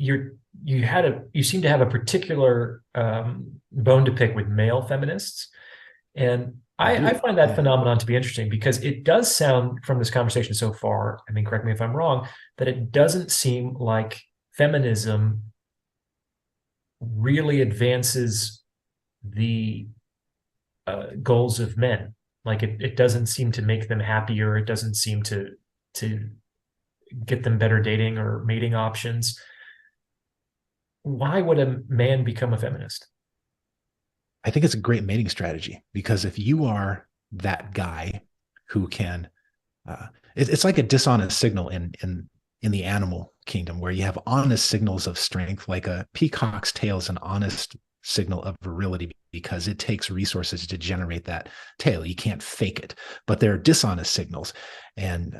you seem to have a particular bone to pick with male feminists, and I I do. find that Yeah. phenomenon to be interesting because it does sound from this conversation so far, I mean, correct me if I'm wrong, that it doesn't seem like feminism really advances the goals of men. Like it doesn't seem to make them happier. It doesn't seem to get them better dating or mating options. Why would a man become a feminist? I think it's a great mating strategy because if you are that guy who can, it's like a dishonest signal in the animal kingdom where you have honest signals of strength, like a peacock's tail is an honest signal of virility because it takes resources to generate that tail. You can't fake it, but there are dishonest signals, and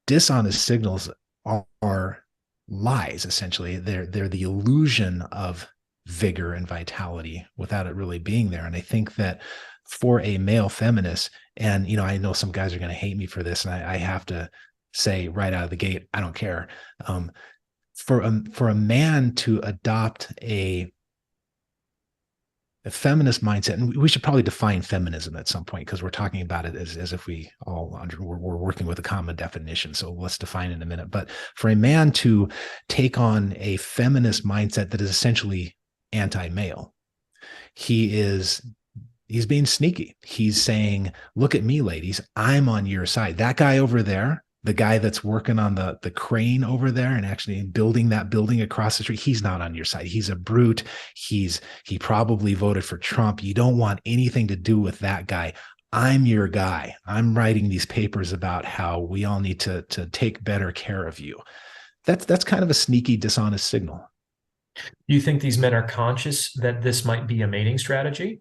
dishonest signals are lies. Essentially, they're the illusion of vigor and vitality without it really being there. And I think that for a male feminist, and I know some guys are going to hate me for this, and I have to say right out of the gate, I don't care. For a man to adopt a feminist mindset, and we should probably define feminism at some point because we're talking about it as if we're working with a common definition. So let's define it in a minute. But for a man to take on a feminist mindset that is essentially anti-male, he's being sneaky. He's saying, look at me, ladies, I'm on your side. That guy over there, the guy that's working on the crane over there and actually building that building across the street, he's not on your side. He's a brute. He probably voted for Trump. You don't want anything to do with that guy. I'm your guy. I'm writing these papers about how we all need to take better care of you. That's kind of a sneaky, dishonest signal. Do you think these men are conscious that this might be a mating strategy?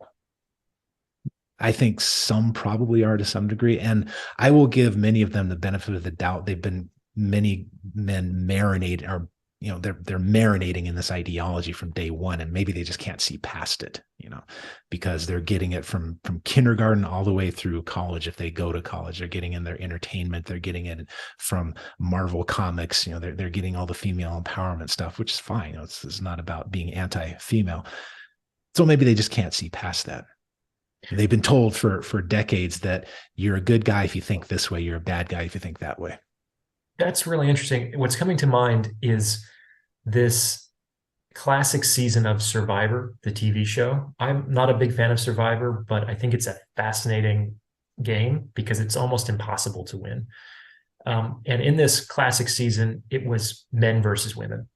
I think some probably are to some degree. And I will give many of them the benefit of the doubt. Many men marinate, or they're marinating in this ideology from day one, and maybe they just can't see past it, because they're getting it from kindergarten all the way through college. If they go to college, they're getting in their entertainment, they're getting it from Marvel comics, they're getting all the female empowerment stuff, which is fine. It's not about being anti-female. So maybe they just can't see past that. They've been told for decades that you're a good guy if you think this way, you're a bad guy if you think that way. That's really interesting. What's coming to mind is this classic season of Survivor, the TV show. I'm not a big fan of Survivor, but I think it's a fascinating game because it's almost impossible to win. And in this classic season, it was men versus women.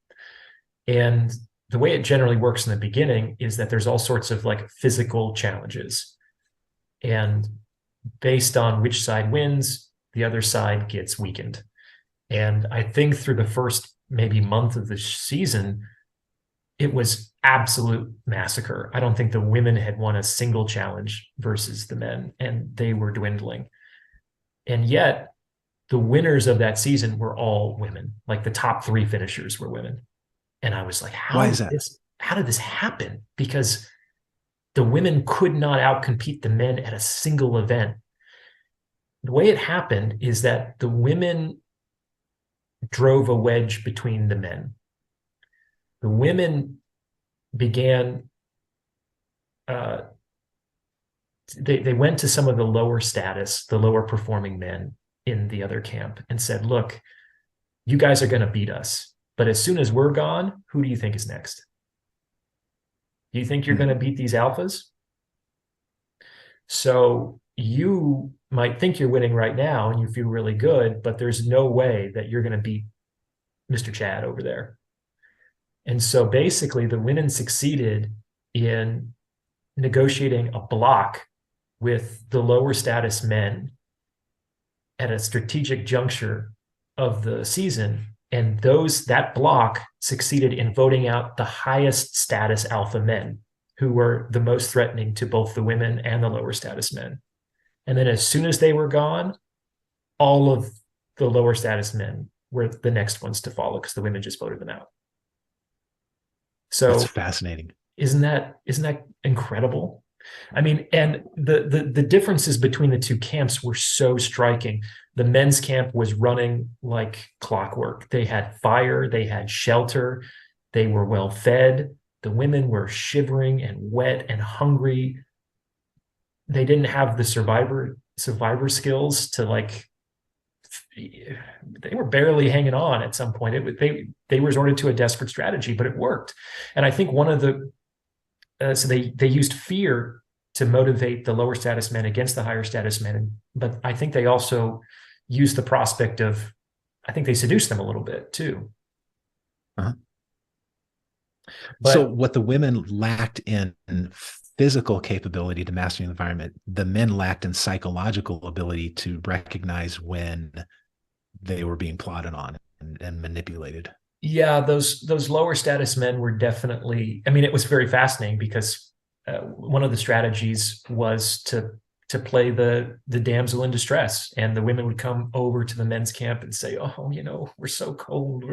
And the way it generally works in the beginning is that there's all sorts of like physical challenges. And based on which side wins, the other side gets weakened. And I think through the first maybe month of the season, it was absolute massacre. I don't think the women had won a single challenge versus the men, and they were dwindling. And yet the winners of that season were all women. Like the top 3 finishers were women. And I was like, Why is that? how did this happen? Because the women could not outcompete the men at a single event. The way it happened is that the women drove a wedge between the men. The women began, they went to some of the lower status, the lower performing men in the other camp and said, look, you guys are going to beat us. But as soon as we're gone, who do you think is next? Do you think you're going to beat these alphas? So you might think you're winning right now and you feel really good, but there's no way that you're going to beat Mr. Chad over there. And so basically the women succeeded in negotiating a block with the lower status men at a strategic juncture of the season. And that block succeeded in voting out the highest status alpha men who were the most threatening to both the women and the lower status men. And then as soon as they were gone, all of the lower status men were the next ones to follow because the women just voted them out. That's So fascinating. isn't that incredible? I mean, and the differences between the two camps were so striking. The men's camp was running like clockwork. They had fire, they had shelter, they were well fed. The women were shivering and wet and hungry. They didn't have the survivor skills to like, they were barely hanging on at some point. They resorted to a desperate strategy, but it worked. And I think one of the so they used fear to motivate the lower status men against the higher status men. But I think they also used the prospect of, I think they seduced them a little bit too. Uh-huh. But So what the women lacked in physical capability to master the environment, the men lacked in psychological ability to recognize when they were being plotted on and manipulated. yeah, those lower status men were definitely, I mean, it was very fascinating because one of the strategies was to play the damsel in distress, and the women would come over to the men's camp and say, oh, we're so cold,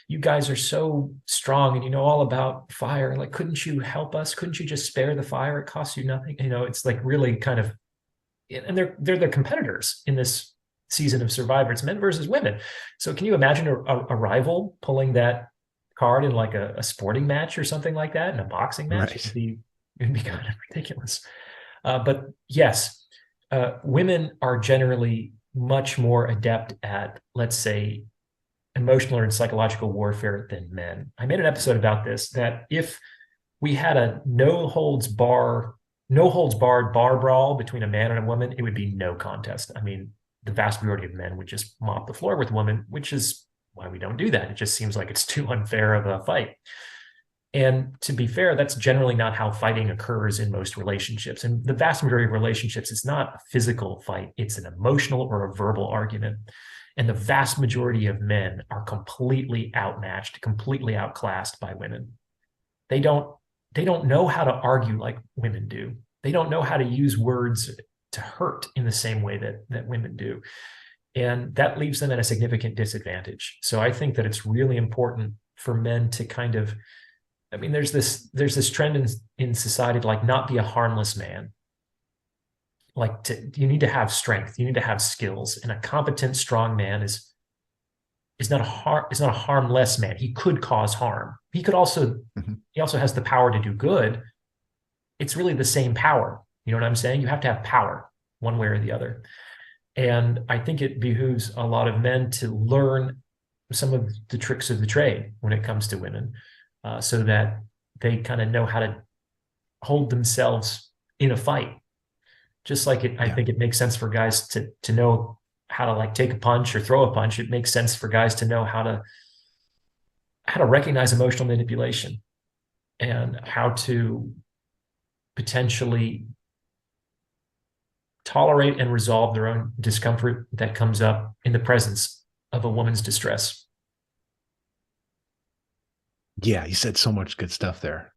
you guys are so strong and you know all about fire, like, couldn't you help us, couldn't you just spare the fire, it costs you nothing, it's like really kind of, and they're the competitors in this season of Survivor. It's men versus women. So can you imagine a rival pulling that card in like a sporting match or something like that, in a boxing match? Right. It'd be kind of ridiculous. But yes, women are generally much more adept at, let's say, emotional and psychological warfare than men. I made an episode about this, that if we had a no holds barred bar brawl between a man and a woman, it would be no contest. I mean, the vast majority of men would just mop the floor with women, which is why we don't do that. It just seems like it's too unfair of a fight. And to be fair, that's generally not how fighting occurs in most relationships. And the vast majority of relationships, it's not a physical fight, it's an emotional or a verbal argument. And the vast majority of men are completely outmatched, completely outclassed by women. They don't know how to argue like women do. They don't know how to use words to hurt in the same way that women do. And that leaves them at a significant disadvantage. So I think that it's really important for men to kind of, I mean, there's this trend in society to like not be a harmless man. Like, you need to have strength, you need to have skills, and a competent, strong man is not a harmless man. He could cause harm. He also has the power to do good. It's really the same power. You know what I'm saying? You have to have power one way or the other. And I think it behooves a lot of men to learn some of the tricks of the trade when it comes to women, so that they kind of know how to hold themselves in a fight. Just like I think it makes sense for guys to know how to like take a punch or throw a punch. It makes sense for guys to know how to recognize emotional manipulation and how to potentially tolerate and resolve their own discomfort that comes up in the presence of a woman's distress. Yeah, you said so much good stuff there.